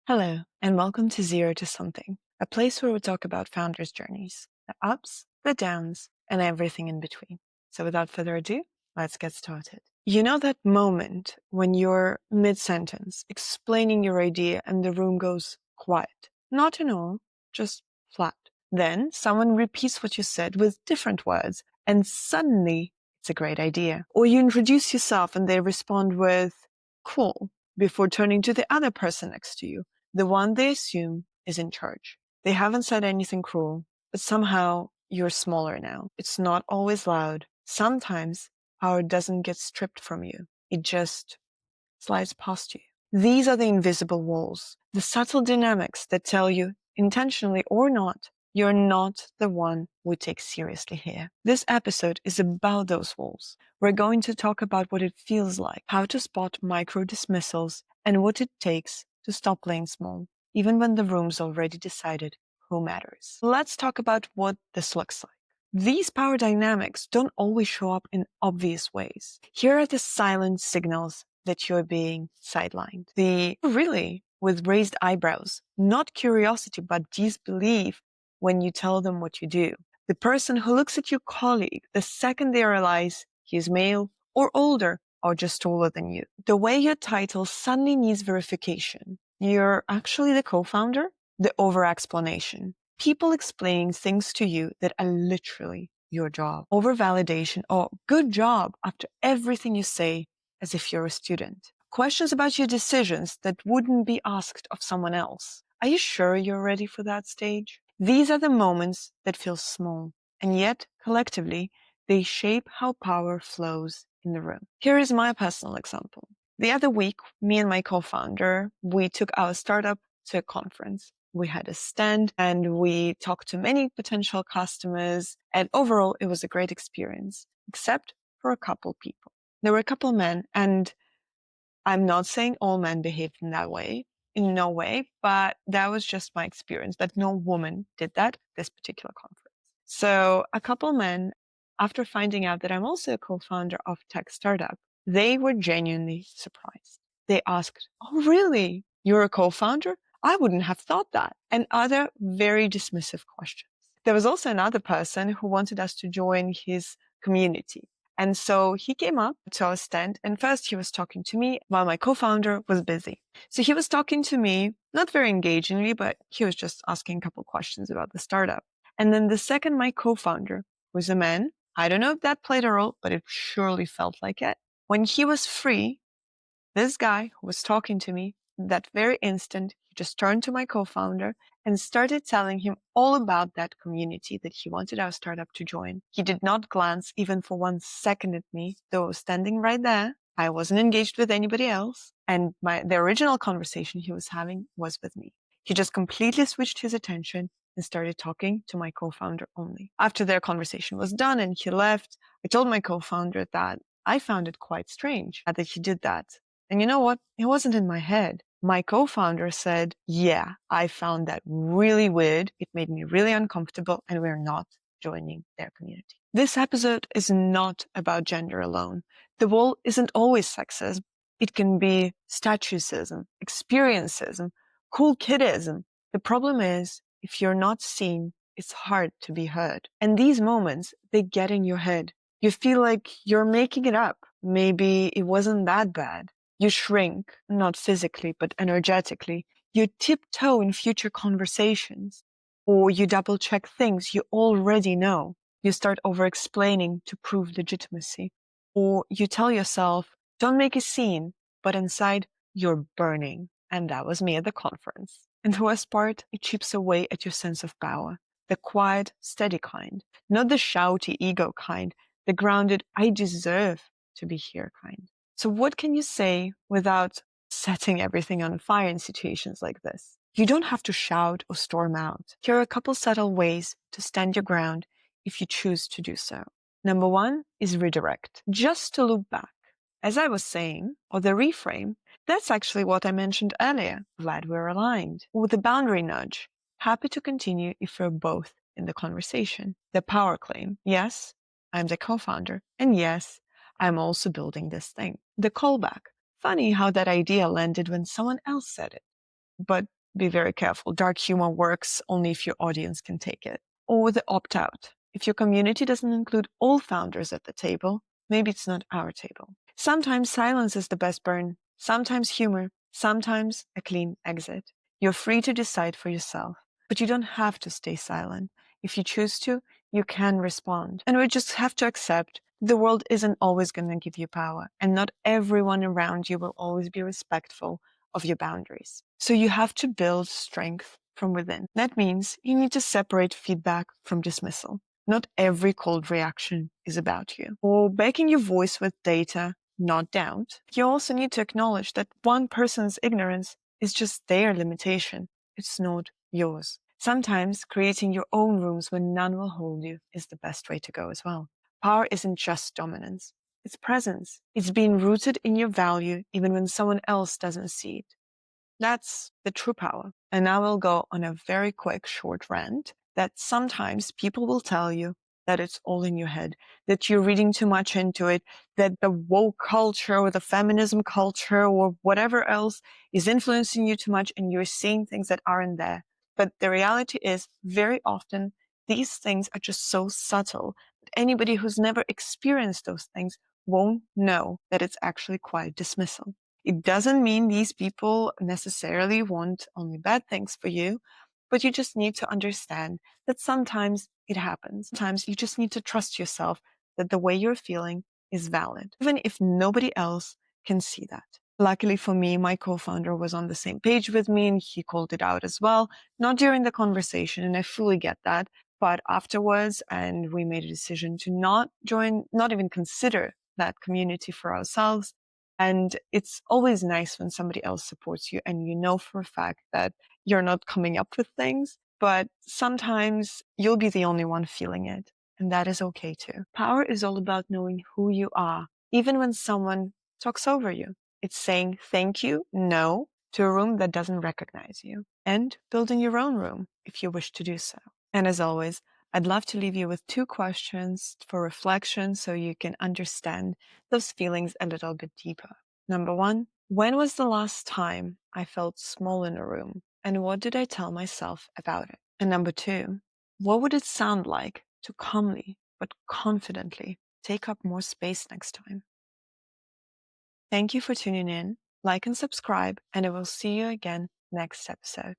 Hello, and welcome to Zero to Something, a place where we talk about founders' journeys, the ups, the downs, and everything in between. So without further ado, let's get started. You know that moment when you're mid-sentence explaining your idea and the room goes quiet? Not in all, just flat. Then someone repeats what you said with different words, and suddenly it's a great idea. Or you introduce yourself and they respond with, cool, before turning to the other person next to you, the one they assume is in charge. They haven't said anything cruel, but somehow you're smaller now. It's not always loud. Sometimes power doesn't get stripped from you. It just slides past you. These are the invisible walls, the subtle dynamics that tell you, intentionally or not, you're not the one we take seriously here. This episode is about those walls. We're going to talk about what it feels like, how to spot micro-dismissals, and what it takes to stop playing small, even when the room's already decided who matters. Let's talk about what this looks like. These power dynamics don't always show up in obvious ways. Here are the silent signals that you're being sidelined. With raised eyebrows, not curiosity, but disbelief when you tell them what you do. The person who looks at your colleague the second they realize he's male or older or just taller than you. The way your title suddenly needs verification. You're actually the co-founder? The over-explanation. People explaining things to you that are literally your job. Over-validation or good job after everything you say as if you're a student. Questions about your decisions that wouldn't be asked of someone else. Are you sure you're ready for that stage? These are the moments that feel small, and yet, collectively, they shape how power flows in the room. Here is my personal example. The other week, me and my co-founder, we took our startup to a conference. We had a stand and we talked to many potential customers, and overall, it was a great experience, except for a couple people. There were a couple men, and I'm not saying all men behaved in that way, in no way, but that was just my experience, that no woman did that at this particular conference. So a couple men, after finding out that I'm also a co-founder of tech startup, they were genuinely surprised. They asked, "Oh, really? You're a co-founder? I wouldn't have thought that." And other very dismissive questions. There was also another person who wanted us to join his community. And so he came up to our stand, and first he was talking to me while my co-founder was busy. So he was talking to me, not very engagingly, but he was just asking a couple questions about the startup. And then the second, my co-founder was a man. I don't know if that played a role, but it surely felt like it. When he was free, this guy who was talking to me, that very instant, he just turned to my co-founder and started telling him all about that community that he wanted our startup to join. He did not glance even for 1 second at me, though I was standing right there. I wasn't engaged with anybody else. And the original conversation he was having was with me. He just completely switched his attention and started talking to my co-founder only. After their conversation was done and he left, I told my co-founder that I found it quite strange that he did that. And you know what? It wasn't in my head. My co-founder said, yeah, I found that really weird. It made me really uncomfortable, and we're not joining their community. This episode is not about gender alone. The wall isn't always sexism. It can be statuesism, experiencism, cool kidism. The problem is, if you're not seen, it's hard to be heard. And these moments, they get in your head. You feel like you're making it up. Maybe it wasn't that bad. You shrink, not physically, but energetically. You tiptoe in future conversations, or you double check things you already know. You start over-explaining to prove legitimacy, or you tell yourself, don't make a scene, but inside you're burning. And that was me at the conference. And the worst part, it chips away at your sense of power. The quiet, steady kind, not the shouty ego kind, the grounded, I deserve to be here kind. So what can you say without setting everything on fire in situations like this? You don't have to shout or storm out. Here are a couple subtle ways to stand your ground if you choose to do so. Number one is redirect, just to loop back. As I was saying, or the reframe, that's actually what I mentioned earlier. Glad we're aligned. Or the boundary nudge. Happy to continue if we're both in the conversation. The power claim. Yes, I'm the co-founder. And yes, I'm also building this thing. The callback. Funny how that idea landed when someone else said it. but be very careful. Dark humor works only if your audience can take it. Or the opt-out. If your community doesn't include all founders at the table, maybe it's not our table. Sometimes silence is the best burn. Sometimes humor. Sometimes a clean exit. You're free to decide for yourself, but you don't have to stay silent. If you choose to, you can respond. And we just have to accept the world isn't always going to give you power, and not everyone around you will always be respectful of your boundaries. So you have to build strength from within. That means you need to separate feedback from dismissal. Not every cold reaction is about you. Or backing your voice with data, not doubt. You also need to acknowledge that one person's ignorance is just their limitation. It's not yours. Sometimes creating your own rooms where none will hold you is the best way to go as well. Power isn't just dominance. It's presence. It's being rooted in your value even when someone else doesn't see it. That's the true power. And now we'll go on a very quick short rant that sometimes people will tell you that it's all in your head, that you're reading too much into it, that the woke culture or the feminism culture or whatever else is influencing you too much and you're seeing things that aren't there. But the reality is very often these things are just so subtle that anybody who's never experienced those things won't know that it's actually quite dismissal. It doesn't mean these people necessarily want only bad things for you, but you just need to understand that sometimes it happens. Sometimes you just need to trust yourself that the way you're feeling is valid, even if nobody else can see that. Luckily for me, my co-founder was on the same page with me and he called it out as well, not during the conversation, and I fully get that, but afterwards, and we made a decision to not join, not even consider that community for ourselves. And it's always nice when somebody else supports you and you know for a fact that you're not coming up with things, but sometimes you'll be the only one feeling it. And that is okay too. Power is all about knowing who you are, even when someone talks over you. It's saying thank you, no, to a room that doesn't recognize you, and building your own room if you wish to do so. And as always, I'd love to leave you with 2 questions for reflection so you can understand those feelings a little bit deeper. Number 1, when was the last time I felt small in a room? And what did I tell myself about it? And number 2, what would it sound like to calmly but confidently take up more space next time? Thank you for tuning in. Like and subscribe, and I will see you again next episode.